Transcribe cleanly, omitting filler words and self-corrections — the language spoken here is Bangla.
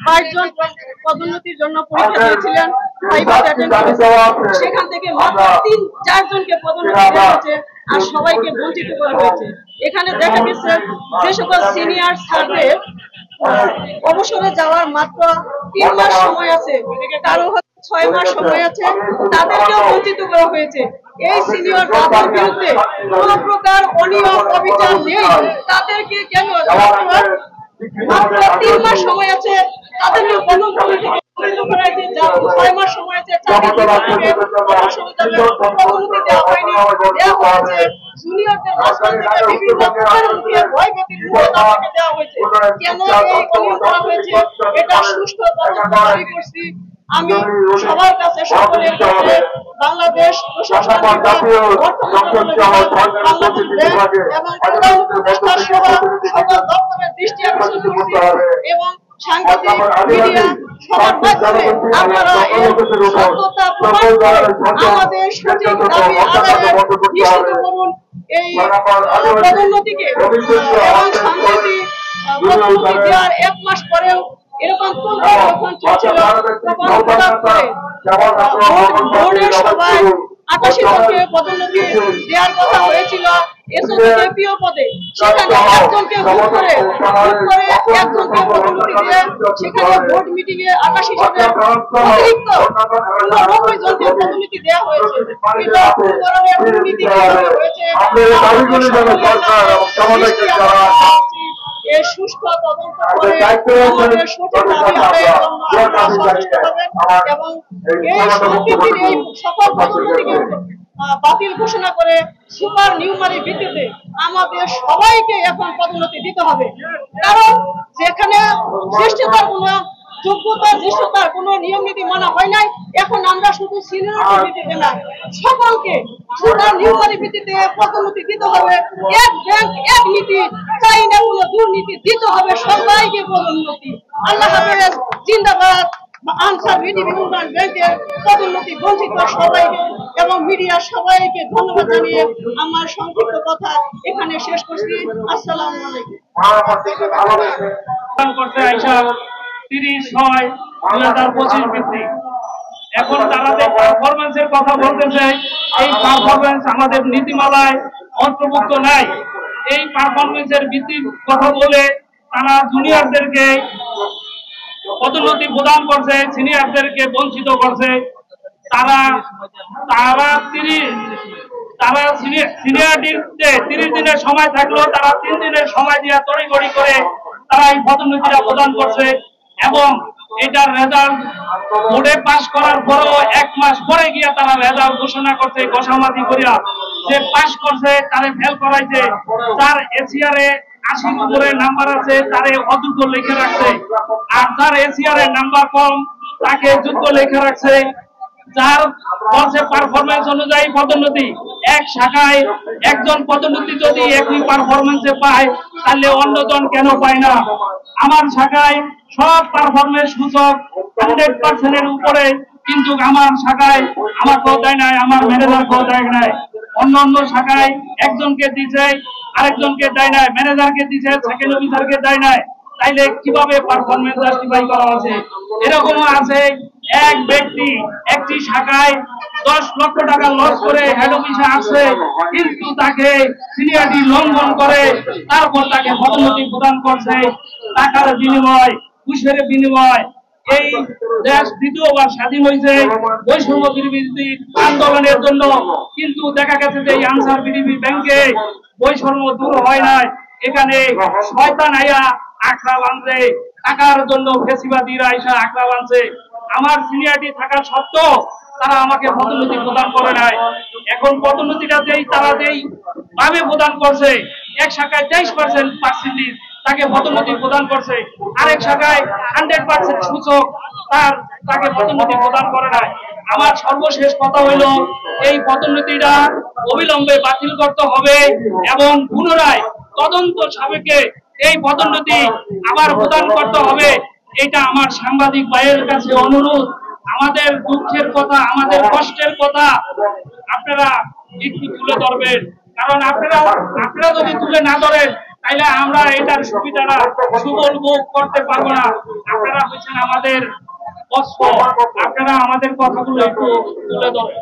22 জন পদোন্নতির জন্য পরীক্ষা দিয়েছিলেন, সেখান থেকে মাত্র 3-4 জনকে পদোন্নতি দেওয়া হয়েছে, আর সবাইকে বঞ্চিত করা হয়েছে। এখানে দেখা গেছে যে সকল সিনিয়র স্যারদের অবসরে যাওয়ার মাত্র 3 মাস সময় আছে, কারো 6 মাস সময় আছে, তাদেরকেও বঞ্চিত করা হয়েছে। এই সিনিয়র তাদের বিরুদ্ধে কোন প্রকার অনিয়ম অবিচার নেই, তাদেরকে কেন মাত্র 3 মাস সময় আছে, তাদেরকে পদোন্নতি থেকে বঞ্চিত করা হয়েছে। যার 6 মাস সময় আছে পদোন্নতি দেওয়া হয়নি, দেওয়া হয়েছে জুনিয়রদের মাঝখান থেকে বিভিন্ন মুখে ভয়ভীতির মুখে তাদেরকে দেওয়া হয়েছে। কেন এই অনিয়ম করা হয়েছে এটা সুষ্ঠু তদন্ত দাবি করছি। আমি সবার কাছে, সকলের কাছে বাংলাদেশ প্রশাসন বিভাগ, বাংলাদেশ ব্যাংক এবং প্রধান উপদেষ্টা সহ সকল দপ্তরের দৃষ্টি আকর্ষণ করছি এবং সাংবাদিক মিডিয়া সবার মাধ্যমে আপনারা এর সত্যতা প্রমাণ করে আমাদের সঠিক দাবি আদায়ে নিশ্চিত করুন। এই পদোন্নতিকে এবং সম্প্রতি পদোন্নতি দেওয়ার 1 মাস পরেও এরকম তোলপাড় যখন চলছিল, তখন হঠাৎ করে বোর্ডের সবাই 88 জনকে পদোন্নতি দেওয়ার কথা হয়েছিল এসওপিও পদে, সেখানে একজনকে হুট করে একজনকে পদোন্নতি দিয়ে সেখানে বোর্ড মিটিং এ 88 জনের অতিরিক্ত 90 জনকে পদোন্নতি দেওয়া হয়েছে। এটা কোন ধরনের দুর্নীতি হয়েছে এর সুষ্ঠু তদন্ত করে আমাদের সঠিক দাবি আদায়ের জন্য আপনারা সচেষ্ট হবেন এবং এই সংস্কৃতির এই সকল পদোন্নতিকে বাতিল ঘোষণা করে সুপার নিউমারি ভিত্তিতে আমাদের সবাইকে এখন পদোন্নতি দিতে হবে। কারণ যেখানে শ্রেষ্ঠতার কোনো যোগ্যতা জ্যেষ্ঠতার কোনো নিয়ম নীতি মানা হয় নাই, এখন আমরা শুধু সিনিয়রিটি ভিত্তিতে না, সকলকে সুপার নিউমারি ভিত্তিতে পদোন্নতি দিতে হবে। এক ব্যাংক এক নীতি, চাই না কোনো দুর্নীতি, দিতে হবে সবাইকে পদোন্নতি। আল্লাহ হাফেজ, জিন্দাবাদ। আনসার ভিডিপি উন্নয়ন ব্যাংকের পদোন্নতি বঞ্চিত সবাইকে এবং মিডিয়ার সবাইকে ধন্যবাদ জানিয়ে আমার সংক্ষিপ্ত কথা এখানে শেষ করছি। আসসালামু আলাইকুম। 30/6/2025 ভিত্তিক এখন তারা যে পারফরমেন্সের কথা বলতেছে, এই পারফরমেন্স আমাদের নীতিমালায় অন্তর্ভুক্ত নাই। এই পারফরমেন্সের ভিত্তির কথা বলে তারা জুনিয়রদেরকে পদোন্নতি প্রদান করছে, সিনিয়রদেরকে বঞ্চিত করছে। তারা সিনিয়রিটিতে 30 দিনের সময় থাকলেও তারা 3 দিনের সময় দিয়ে তড়িঘড়ি করে তারা এই পদোন্নতিটা প্রদান করছে এবং এটার রেজাল্ট বোর্ডে পাস করার পরেও 1 মাস পরে গিয়া তারা রেজাল্ট ঘোষণা করছে ঘোষামাতি করিয়া, যে পাস করছে তারে ফেল করাইছে, যার এসিআরে 80 উপরে নাম্বার আছে তারে অযোগ্য লিখে রাখছে, আর যার এসিআরে নাম্বার কম তাকে যোগ্য লিখে রাখছে। যার বলছে পারফরমেন্স অনুযায়ী পদোন্নতি, এক শাখায় একজন পদোন্নতি যদি একই পারফরমেন্সে পায় তাহলে অন্যজন কেন পায় না? আমার শাখায় সব পারফরমেন্স সূচক 100% এর উপরে, কিন্তু আমার শাখায় আমাকেও দেয় নাই, আমার ম্যানেজারকেও দেয় নাই। অন্য শাখায় একজনকে দিছে, আরেকজনকে দেয় নাই, ম্যানেজারকে দিছে, সেকেন্ড অফিসারকে দেয় নাই। তাইলে কিভাবে পারফরমেন্স জাস্টিফাই করা আছে? এরকমও আছে এক ব্যক্তি একটি শাখায় 10 লক্ষ টাকা লস করে হেড অফিসে আসছে, কিন্তু তাকে সিনিয়রিটি লঙ্ঘন করে তারপর তাকে পদোন্নতি প্রদান করছে টাকার বিনিময়, ঘুষের বিনিময়। এই দেশ দ্বিতীয়বার স্বাধীন হয়েছে বৈষম্য বিরোধী আন্দোলনের জন্য, কিন্তু দেখা গেছে যে এই আনসার বিডিপি ব্যাংকে বৈষম্য দূর হয় নাই। এখানে শয়তান আইয়া আখড়া বাঁধছে, টাকার জন্য ফেসিবাদীরা আইসা আখড়া বাঁধছে। আমার সিনিয়রিটি থাকা সত্ত্বেও তারা আমাকে পদোন্নতি প্রদান করে নাই। এখন পদোন্নতিটা তারা যেই ভাবে প্রদান করছে, এক শাখায় 23% পার্সেন্টেজ তাকে পদোন্নতি প্রদান করছে, আরেক শাখায় 100% সূচক তাকে পদোন্নতি প্রদান করে নাই। আমার সর্বশেষ কথা হইল, এই পদোন্নতিটা অবিলম্বে বাতিল করতে হবে এবং পুনরায় তদন্ত সাপেক্ষে এই পদোন্নতি আবার প্রদান করতে হবে। এটা আমার সাংবাদিক ভাইয়ের কাছে অনুরোধ। আমাদের দুঃখের কথা, আমাদের কষ্টের কথা আপনারা একটু তুলে ধরবেন, কারণ আপনারা যদি তুলে না ধরেন তাইলে আমরা এটার সুবিধাটা সুবলভোগ করতে পারবো না। আপনারা হচ্ছেন আমাদের বৎস, আপনারা আমাদের কথাগুলো একটু তুলে ধরেন।